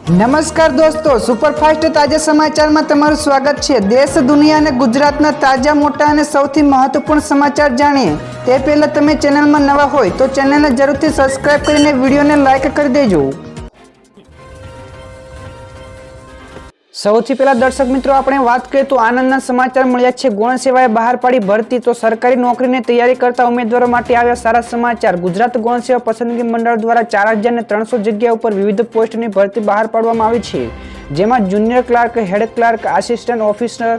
નમસ્કાર દોસ્તો, સુપરફાસ્ટ તાજા સમાચારમાં તમારું સ્વાગત છે। દેશ, દુનિયા અને ગુજરાતના તાજા, મોટા અને સૌથી મહત્વપૂર્ણ સમાચાર જાણીએ તે પહેલા તમે ચેનલમાં નવા હોય તો ચેનલને જરૂરથી સબસ્ક્રાઇબ કરીને વિડીયોને લાઇક કરી દેજો। સૌથી પહેલા દર્શક મિત્રો આપણે વાત કરીએ તો આનંદના સમાચાર મળ્યા છે। ગૌણ સેવાએ બહાર પાડી ભરતી, તો સરકારી નોકરીની તૈયારી કરતા ઉમેદવારો માટે આવ્યા સારા સમાચાર। ગુજરાત ગૌણ સેવા પસંદગી મંડળ દ્વારા 4300 જગ્યા ઉપર વિવિધ પોસ્ટની ભરતી બહાર પાડવામાં આવી છે, જેમાં junior clerk, head clerk, assistant officer,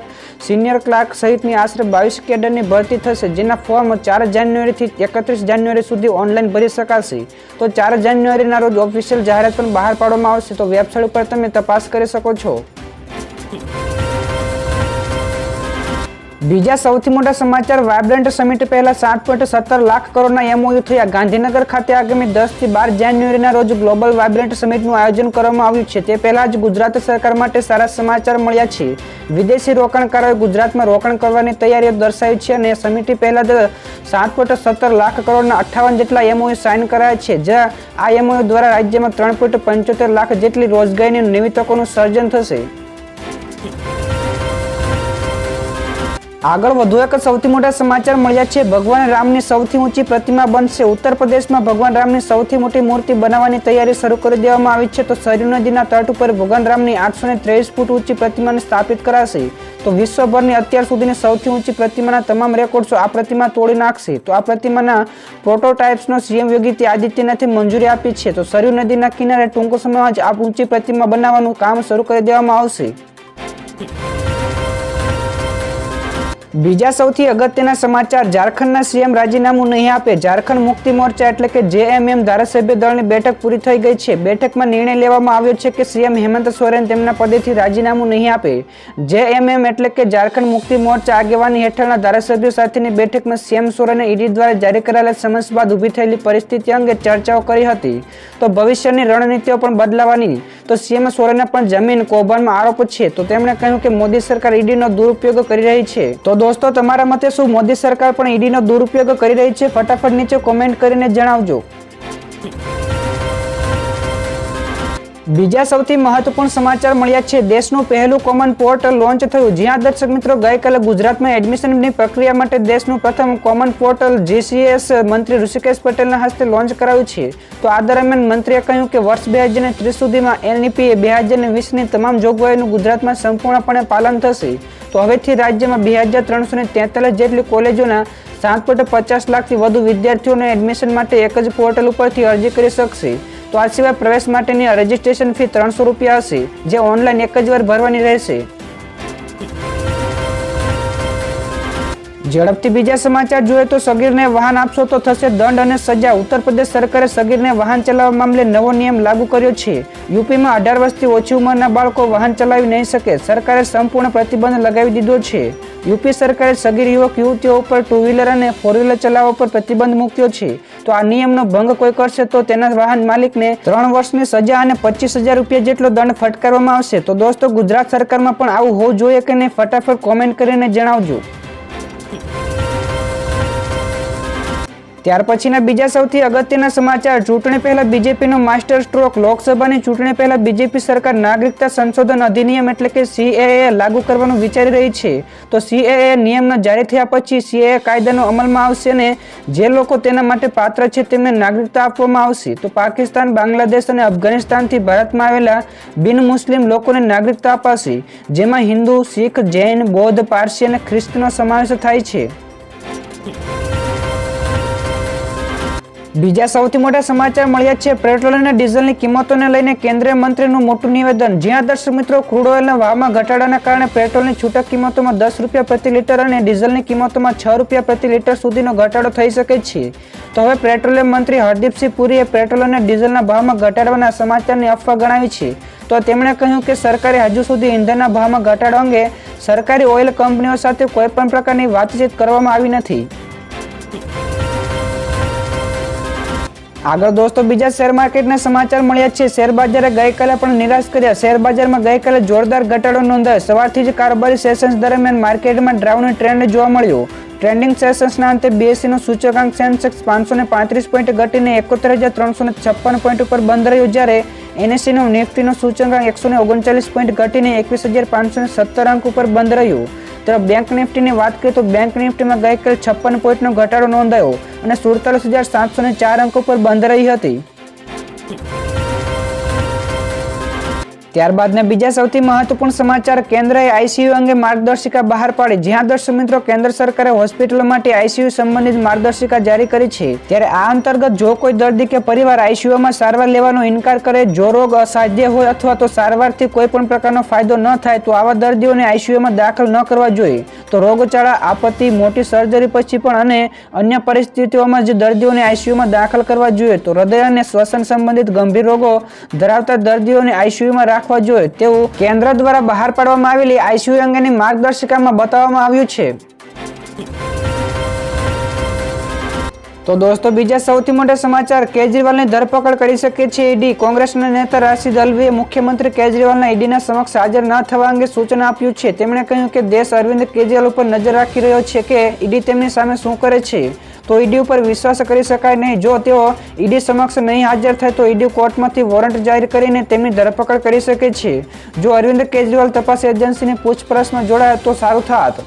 senior clerk સહિતની આશરે 22 કેડરની ભરતી થશે, જેના ફોર્મ 4 જાન્યુઆરીથી 31 જાન્યુઆરી સુધી ઓનલાઈન ભરી શકાશે। તો 4 જાન્યુઆરીના રોજ ઓફિશિયલ જાહેરાત પણ બહાર પાડવામાં આવશે, તો વેબસાઇટ ઉપર તમે તપાસ કરી શકો છો। બીજા સૌથી મોટા સમાચાર, વાયબ્રન્ટ સમિટ પહેલા 7.17 લાખ કરોડના એમઓયુ થયા। ગાંધીનગર ખાતે આગામી 10 થી 12 જાન્યુઆરીના રોજ ગ્લોબલ વાયબ્રન્ટ સમિટનું આયોજન કરવામાં આવ્યું છે। તે પહેલા જ ગુજરાત સરકાર માટે સારા સમાચાર મળ્યા છે। વિદેશી રોકાણકારોએ ગુજરાતમાં રોકાણ કરવાની તૈયારીઓ દર્શાવી છે અને સમિટ પહેલા 7.17 લાખ કરોડના 58 જેટલા એમઓયુ સાઇન કરાયા છે, જ્યાં આ એમઓયુ દ્વારા રાજ્યમાં 3.75 લાખ જેટલી રોજગારીની નવી તકોનું સર્જન થશે। આગળ વધુ એક સૌથી મોટા સમાચાર મળ્યા છે। ભગવાન રામની સૌથી ઊંચી પ્રતિમા બનશે। ઉત્તર પ્રદેશમાં ભગવાન રામની સૌથી મોટી મૂર્તિ બનાવવાની તૈયારી શરૂ કરી દેવામાં આવી છે। તો સરયુ નદીના તટ ઉપર ભગવાન રામની 823 ફૂટ ઊંચી પ્રતિમાને સ્થાપિત કરાશે। તો વિશ્વભરની અત્યાર સુધીની સૌથી ઊંચી પ્રતિમાના તમામ રેકોર્ડ્સો આ પ્રતિમા તોડી નાખશે। તો આ પ્રતિમાના પ્રોટોટાઇપ્સનો સીએમ યોગી આદિત્યનાથે મંજૂરી આપી છે। તો સરયુ નદીના કિનારે ટૂંક સમયમાં જ આ ઊંચી પ્રતિમા બનાવવાનું કામ શરૂ કરી દેવામાં આવશે। બીજા સૌથી અગત્યના સમાચાર, ઝારખંડના સીએમ રાજીનામું નહીં આપે। ઝારખંડ મુક્તિ મોરચા એટલે કે જેએમએમ ધારાસભ્ય દળની બેઠક પૂરી થઈ ગઈ છે। બેઠકમાં નિર્ણય લેવામાં આવ્યો છે કે સીએમ હેમંત સોરેન તેમના પદેથી રાજીનામું નહીં આપે। જેએમએમ એટલે કે ઝારખંડ મુક્તિ મોરચા આગેવાની હેઠળના ધારાસભ્યો સાથેની બેઠકમાં સીએમ સોરેને ઈડી દ્વારા જારી કરાયેલા સમન્સ બાદ ઊભી થયેલી પરિસ્થિતિ અંગે ચર્ચાઓ કરી હતી। તો ભવિષ્યની રણનીતિઓ પણ બદલાવાની, તો સીએમ સોરેને પણ જમીન કૌભાંડમાં આરોપ છે। તો તેમણે કહ્યું કે મોદી સરકાર ઈડીનો દુરુપયોગ કરી રહી છે। તો દોસ્તો, તમારા મતે શું મોદી સરકાર પણ ઈડીનો દુરુપયોગ કરી રહી છે? ફટાફટ નીચે કોમેન્ટ કરીને જણાવજો। બીજા સૌથી મહત્વપૂર્ણ સમાચાર મળ્યા છે। દેશનું પહેલું કોમન પોર્ટલ લોન્ચ થયું। જ્યાં દર્શક મિત્રો ગઈકાલે ગુજરાતમાં એડમિશનની પ્રક્રિયા માટે દેશનું પ્રથમ કોમન પોર્ટલ જીસીએસ મંત્રી ઋષિકેશ પટેલના હસ્તે લોન્ચ કરાયું છે। તો આ દરમિયાન મંત્રીએ કહ્યું કે વર્ષ 2030 સુધીમાં એનઈપી 2020ની તમામ જોગવાઈઓનું ગુજરાતમાં સંપૂર્ણપણે પાલન થશે। તો હવેથી રાજ્યમાં 2343 જેટલી કોલેજોના 7.50 લાખથી વધુ વિદ્યાર્થીઓને એડમિશન માટે એક જ પોર્ટલ ઉપરથી અરજી કરી શકશે। તો આ સિવાય પ્રવેશ માટેની રજીસ્ટ્રેશન ફી 300 રૂપિયા હશે, જે ઓનલાઈન એક જ વાર ભરવાની રહેશે। ઝડપથી બીજા સમાચાર જોઈએ તો સગીરને વાહન આપશો તો થશે દંડ અને સજા। ઉત્તર પ્રદેશ સરકારે સગીરને વાહન ચલાવવા મામલે નવો નિયમ લાગુ કર્યો છે। યુપીમાં 18 વર્ષથી ઓછી ઉંમરના બાળકો વાહન ચલાવી નહીં શકે। સરકારે સંપૂર્ણ પ્રતિબંધ લગાવી દીધો છે। યુપી સરકારે સગીર યુવક યુવતીઓ ઉપર 2 વ્હીલર અને 4 વ્હીલર ચલાવવા પર પ્રતિબંધ મૂક્યો છે। તો આ નિયમનો ભંગ કોઈ કરશે તો તેના વાહન માલિકને 3 વર્ષની સજા અને 25,000 રૂપિયા જેટલો દંડ ફટકારવામાં આવશે। તો દોસ્તો, ગુજરાત સરકારમાં પણ આવું હોવું જોઈએ કે નહીં? ફટાફટ કોમેન્ટ કરીને જણાવજો। ત્યાર પછીના બીજા સૌથી અગત્યના સમાચાર, ચૂંટણી પહેલા બીજેપીનો માસ્ટર સ્ટ્રોક। લોકસભાની ચૂંટણી પહેલા બીજેપી સરકાર નાગરિકતા સંશોધન અધિનિયમ એટલે કે સીએએ લાગુ કરવાનું વિચારી રહી છે। તો સીએએ નિયમનો જારી થયા પછી સીએએ કાયદાનો અમલમાં આવશે અને જે લોકો તેના માટે પાત્ર છે તેમને નાગરિકતા આપવામાં આવશે। તો પાકિસ્તાન, બાંગ્લાદેશ અને અફઘાનિસ્તાનથી ભારતમાં આવેલા બિન મુસ્લિમ લોકોને નાગરિકતા અપાશે, જેમાં હિન્દુ, શીખ, જૈન, બૌદ્ધ, પારસી અને ખ્રિસ્તીનો સમાવેશ થાય છે। બીજા સૌથી મોટા સમાચાર મળ્યા છે। પેટ્રોલ અને ડીઝલની કિંમતોને લઈને કેન્દ્રીય મંત્રીનું મોટું નિવેદન। જ્યાં દર્શક મિત્રો ક્રૂડ ઓઇલના ભાવમાં ઘટાડાના કારણે પેટ્રોલની છૂટક કિંમતોમાં 10 રૂપિયા પ્રતિ લીટર અને ડીઝલની કિંમતોમાં 6 રૂપિયા પ્રતિ લીટર સુધીનો ઘટાડો થઈ શકે છે। તો હવે પેટ્રોલિયમ મંત્રી હરદીપસિંહ પુરીએ પેટ્રોલ અને ડીઝલના ભાવમાં ઘટાડવાના સમાચારની અફવા ગણાવી છે। તો તેમણે કહ્યું કે સરકારે હજુ સુધી ઇંધણના ભાવમાં ઘટાડો અંગે સરકારી ઓઇલ કંપનીઓ સાથે કોઈપણ પ્રકારની વાતચીત કરવામાં આવી નથી। આગળ દોસ્તો બીજા શેર માર્કેટના સમાચાર મળ્યા છે। શેર બજારે ગઈકાલે પણ નિરાશ કર્યા। શેર બજારમાં ગઈકાલે જોરદાર ઘટાડો નોંધાયો। સવારથી જ કારોબારી સેશન્સ દરમિયાન માર્કેટમાં ડાઉનની ટ્રેન્ડ જોવા મળ્યો। ટ્રેન્ડિંગ સેશન્સના અંતે બીએસસીનો સૂચકાંક સેન્સેક્સ 535 પોઈન્ટ ઘટીને 71,356 પોઈન્ટ ઉપર બંધ રહ્યો, જ્યારે એનએસસીનો નિફ્ટીનો સૂચકાંક 139 પોઈન્ટ ઘટીને 21,517 અંક ઉપર બંધ રહ્યો। ત્યારે બેંક નિફ્ટીની વાત કરીએ તો બેંક નિફ્ટીમાં ગઈકાલે 56 પોઈન્ટનો ઘટાડો નોંધાયો અને 47,704 અંક ઉપર બંધ રહી હતી। ત્યારબાદના બીજા સૌથી મહત્વપૂર્ણ સમાચાર, કેન્દ્રએ આઈસીયુ અંગે માર્ગદર્શિકા બહાર પાડી। જ્યાં દર્શક મિત્રો, કેન્દ્ર સરકારે હોસ્પિટલો માટે આઈસીયુ સંબંધિત માર્ગદર્શિકા જારી કરી છે। ત્યારે આ અંતર્ગત જો કોઈ દર્દી કે પરિવાર આઈસીયુમાં સારવાર લેવાનો ઇનકાર કરે, જો રોગ અસાધ્ય હોય અથવા તો સારવારથી કોઈ પણ પ્રકારનો ફાયદો ન થાય તો આવા દર્દીઓને આઈસીયુમાં દાખલ ન કરવા જોઈએ। તો રોગચાળા, આપત્તિ, મોટી સર્જરી પછી પણ અને અન્ય પરિસ્થિતિઓમાં જે દર્દીઓને આઈસીયુમાં દાખલ કરવા જોઈએ। તો હૃદય અને શ્વસન સંબંધિત ગંભીર રોગો ધરાવતા દર્દીઓને આઈસીયુમાં રાખવા જોઈએ તેવું કેન્દ્ર દ્વારા બહાર પાડવામાં આવેલી આઈસીયુ અંગેની માર્ગદર્શિકામાં બતાવવામાં આવ્યું છે। તો દોસ્તો બીજા સૌથી મોટા સમાચાર, કેજરીવાલની ધરપકડ કરી શકે છે ઈડી। કોંગ્રેસના નેતા રાશિદ અલ્વીએ મુખ્યમંત્રી કેજરીવાલના ઈડીના સમક્ષ હાજર ન થવા અંગે સૂચના આપ્યું છે। તેમણે કહ્યું કે દેશ અરવિંદ કેજરીવાલ ઉપર નજર રાખી રહ્યો છે કે ઈડી તેમની સામે શું કરે છે। તો ઈડી ઉપર વિશ્વાસ કરી શકાય નહીં। જો તેઓ ઈડી સમક્ષ નહીં હાજર થાય તો ઈડી કોર્ટમાંથી વોરંટ જાહેર કરીને તેમની ધરપકડ કરી શકે છે। જો અરવિંદ કેજરીવાલ તપાસ એજન્સીની પૂછપરછમાં જોડાય તો સારું થાત।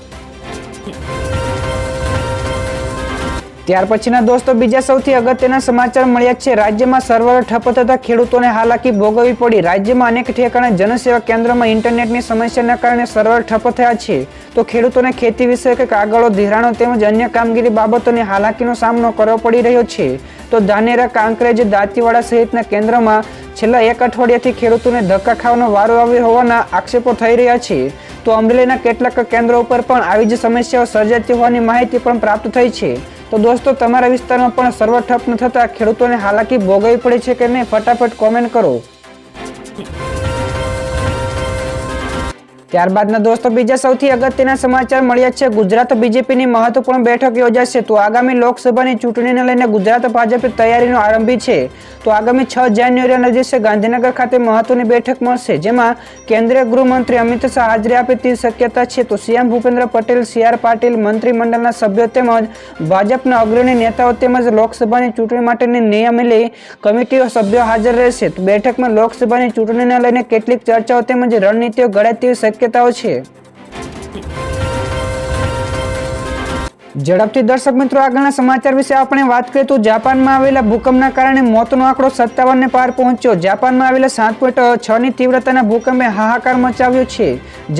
ત્યાર પછીના દોસ્તો બીજા સૌથી અગત્યના સમાચાર મળ્યા છે। રાજ્યમાં સર્વર ઠપ્પ થતા ખેડૂતોને હાલાકી ભોગવવી પડી। રાજ્યમાં અનેક ઠેકાણે જનસેવા કેન્દ્રોમાં ઇન્ટરનેટની સમસ્યાના કારણે સર્વર ઠપ્પ થયા છે। તો ખેડૂતોને ખેતી વિષયક કાગળો, ધિરાણો તેમજ અન્ય કામગીરી બાબતોની હાલાકીનો સામનો કરવો પડી રહ્યો છે। તો ધાનેરા, કાંકરેજ, દાંતીવાડા સહિતના કેન્દ્રોમાં છેલ્લા એક અઠવાડિયાથી ખેડૂતોને ધક્કા ખાવાનો વારો આવ્યો હોવાના આક્ષેપો થઈ રહ્યા છે। તો અમરેલીના કેટલાક કેન્દ્રો ઉપર પણ આવી જ સમસ્યાઓ સર્જાતી હોવાની માહિતી પણ પ્રાપ્ત થઈ છે। તો દોસ્તો તમારા વિસ્તારમાં પણ સર્વર ઠપ ન થતા ખેડૂતોને હાલાકી ભોગવવી પડે છે કે નહીં, ફટાફટ કોમેન્ટ કરો। ત્યારબાદના દોસ્તો બીજા સૌથી અગત્યના સમાચાર મળ્યા છે। ગુજરાત બીજેપીની મહત્વપૂર્ણ બેઠક યોજાશે। તો આગામી લોકસભાની ચૂંટણીને લઈને ગુજરાત ભાજપે તૈયારીનો આરંભી છે। તો આગામી 6 જાન્યુઆરીના દિવસે ગાંધીનગર ખાતે મહત્વની બેઠક મળશે, જેમાં કેન્દ્રીય ગૃહમંત્રી અમિત શાહ હાજરી આપે તેવી શક્યતા છે। તો સીએમ ભૂપેન્દ્ર પટેલ, સીઆર પાટીલ, મંત્રીમંડળના સભ્યો તેમજ ભાજપના અગ્રણી નેતાઓ તેમજ લોકસભાની ચૂંટણી માટેની નિયમેલી કમિટીઓ સભ્યો હાજર રહેશે। તો બેઠકમાં લોકસભાની ચૂંટણીને લઈને કેટલીક ચર્ચાઓ તેમજ રણનીતિઓ ઘડાય તેવી શક્યતાઓ છે। ઝડપથી દર્શક મિત્રો આગળના સમાચાર વિશે આપણે વાત કરીએ તો જાપાનમાં આવેલા ભૂકંપના કારણે મોતનો આંકડો 57 ને પાર પહોંચ્યો। જાપાનમાં આવેલા 7.6ની તીવ્રતાના ભૂકંપે હાહાકાર મચાવ્યો છે।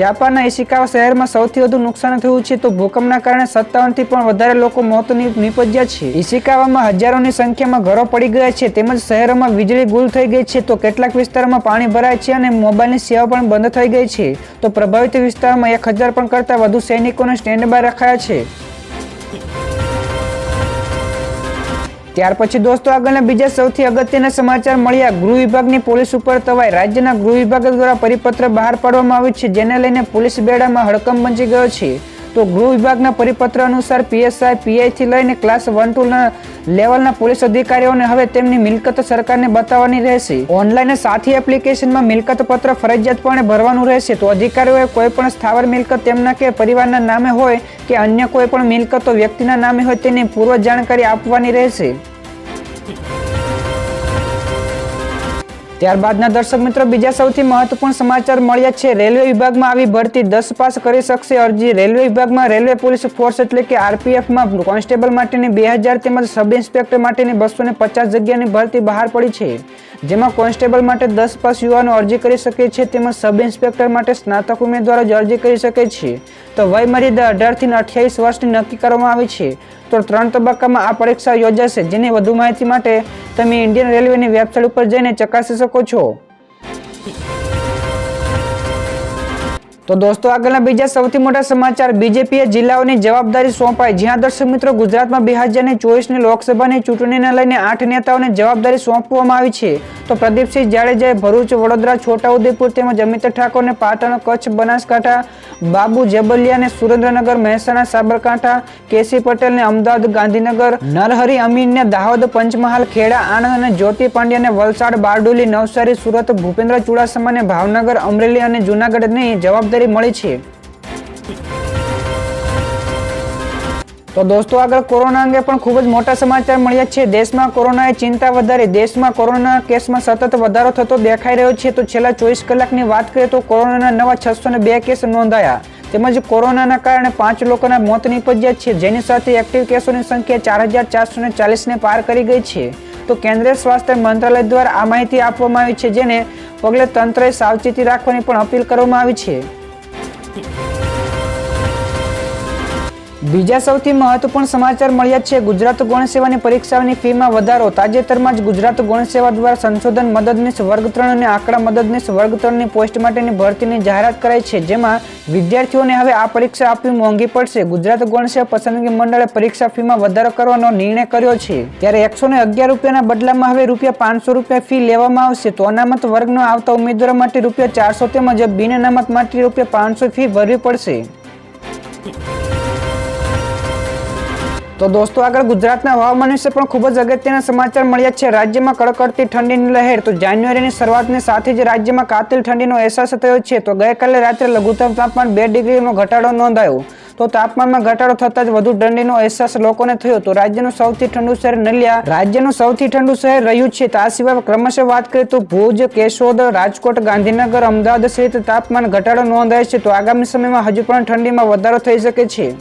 જાપાનના ઇશિકાવા શહેરમાં સૌથી વધુ નુકસાન થયું છે। તો ભૂકંપના કારણે 57થી પણ વધારે લોકો મોત નીપજ્યા છે। ઇશિકાવામાં હજારોની સંખ્યામાં ઘરો પડી ગયા છે તેમજ શહેરોમાં વીજળી ગુલ થઈ ગઈ છે। તો કેટલાક વિસ્તારોમાં પાણી ભરાય છે અને મોબાઈલની સેવા પણ બંધ થઈ ગઈ છે। તો પ્રભાવિત વિસ્તારમાં 1000 પણ કરતાં વધુ સૈનિકોને સ્ટેન્ડ બાય રખાયા છે। ત્યાર પછી દોસ્તો આગળના બીજા સૌથી અગત્યના સમાચાર મળ્યા। ગૃહ વિભાગની પોલીસ ઉપર તવાઈ। રાજ્યના ગૃહ વિભાગ દ્વારા પરિપત્ર બહાર પાડવામાં આવ્યું છે, જેને લઈને પોલીસ બેડામાં હડકંપ મચી ગયો છે। તો ગૃહ વિભાગના પરિપત્ર અનુસાર પીએસઆઈ, પીઆઈથી લઈને ક્લાસ 1-2 લેવલના પોલીસ અધિકારીઓને હવે તેમની મિલકત સરકારને બતાવવાની રહેશે। ઓનલાઈન સાથી એપ્લિકેશનમાં મિલકત પત્ર ફરજિયાતપણે ભરવાનું રહેશે। તો અધિકારીઓએ કોઈ પણ સ્થાવર મિલકત તેમના કે પરિવારના નામે હોય કે અન્ય કોઈ પણ મિલકતો વ્યક્તિના નામે હોય તેની પૂર્વ જાણકારી આપવાની રહેશે। ત્યારબાદના દર્શક મિત્રો બીજા સૌથી મહત્વપૂર્ણ સમાચાર મળ્યા છે। રેલવે વિભાગમાં આવી ભરતી 10 પાસ કરી શકશે અરજી। રેલવે વિભાગમાં રેલવે પોલીસ ફોર્સ એટલે કે આરપીએફમાં કોન્સ્ટેબલ માટેની 2000 તેમજ સબ ઇન્સ્પેક્ટર માટેની 250 જગ્યાની ભરતી બહાર પડી છે, જેમાં કોન્સ્ટેબલ માટે 10 પાસ યુવાનો અરજી કરી શકે છે તેમજ સબ ઇન્સ્પેક્ટર માટે સ્નાતક ઉમેદવારો જ અરજી કરી શકે છે। તો વય મર્યાદા 18 થી 28 વર્ષની નક્કી કરવામાં આવી છે। તો 3 તબક્કામાં આ પરીક્ષા યોજાશે, જેની વધુ માહિતી માટે તમે ઇન્ડિયન રેલવેની વેબસાઇટ ઉપર જઈને ચકાસી શકો છો। તો દોસ્તો આગળના બીજા સૌથી મોટા સમાચાર, બીજેપીએ જિલ્લાઓની જવાબદારી સોંપાઈ. જ્યાં દર્શક મિત્રો ગુજરાતમાં 2024ની લોકસભાની ચૂંટણીને લઈને 8 નેતાઓને જવાબદારી સોંપવામાં આવી છે. તો પ્રદીપસિંહ જાડેજાએ ભરૂચ, વડોદરા, છોટાઉદેપુર તેમજ અમિત ઠાકોરને પાટણ, કચ્છ, બનાસકાંઠા, બાબુ જેબલિયાને સુરેન્દ્રનગર, મહેસાણા, સાબરકાંઠા, કેસી પટેલને અમદાવાદ, ગાંધીનગર, નરહરી અમીનને દાહોદ, પંચમહાલ, ખેડા, આણંદ અને જ્યોતિ પાંડ્યાને વલસાડ, બારડોલી, નવસારી, સુરત, ભૂપેન્દ્ર ચુડાસમાને ભાવનગર, અમરેલી અને જૂનાગઢની જવાબદારી મળી છે. તો દોસ્તો આગળ કોરોના અંગે પણ ખૂબ જ મોટા સમાચાર મળ્યા છે. દેશમાં કોરોનાએ ચિંતા વધારી. દેશમાં કોરોના કેસમાં સતત વધારો થતો દેખાઈ રહ્યો છે. તો છેલ્લા 24 કલાકની વાત કરીએ તો કોરોનાના નવા 602 કેસ નોંધાયા. તેમજ કોરોનાના કારણે 5 લોકોના મોત નીપજ્યા છે, જેની સાથે એક્ટિવ કેસોની સંખ્યા 4440ને પાર કરી ગઈ છે. તો કેન્દ્રીય સ્વાસ્થ્ય મંત્રાલય દ્વારા આ માહિતી આપવામાં આવી છે, જેને પગલે તંત્રએ સાવચેતી રાખવાની પણ અપીલ કરવામાં આવી છે. બીજા સૌથી મહત્વપૂર્ણ સમાચાર મળ્યા છે. ગુજરાત ગૌણ સેવાની પરીક્ષાઓની ફીમાં વધારો. તાજેતરમાં જ ગુજરાત ગૌણ સેવા દ્વારા સંશોધન મદદનીશ વર્ગ 3 અને આંકડા મદદનીશ વર્ગ 3ની પોસ્ટ માટેની ભરતીની જાહેરાત કરાઈ છે, જેમાં વિદ્યાર્થીઓને હવે આ પરીક્ષા આપવી મોંઘી પડશે. ગુજરાત ગૌણ સેવા પસંદગી મંડળે પરીક્ષા ફીમાં વધારો કરવાનો નિર્ણય કર્યો છે. ત્યારે 111 રૂપિયાના બદલામાં હવે ₹500 ફી લેવામાં આવશે. તો અનામત વર્ગનો આવતા ઉમેદવારો માટે ₹400 તેમજ બિન અનામત માટે ₹500 ફી ભરવી પડશે. તો દોસ્તો આગળ ગુજરાતના હવામાન વિશે પણ ખૂબ જ અગત્યના સમાચાર મળ્યા છે. રાજ્યમાં કડકડતી ઠંડીની લહેર. તો જાન્યુઆરીની શરૂઆતની સાથે જ રાજ્યમાં કાતિલ ઠંડીનો અહેસાસ થયો છે. તો ગઈકાલે રાત્રે લઘુત્તમ તાપમાન 2 ડિગ્રીનો ઘટાડો નોંધાયો. તો તાપમાનમાં ઘટાડો થતાં જ વધુ ઠંડીનો અહેસાસ લોકોને થયો. તો રાજ્યનું સૌથી ઠંડુ શહેર નલિયા રાજ્યનું સૌથી ઠંડુ શહેર રહ્યું છે. તો આ સિવાય ક્રમશઃ વાત કરીએ તો ભુજ, કેશોદ, રાજકોટ, ગાંધીનગર, અમદાવાદ સહિત તાપમાન ઘટાડો નોંધાય છે. તો આગામી સમયમાં હજુ પણ ઠંડીમાં વધારો થઈ શકે છે.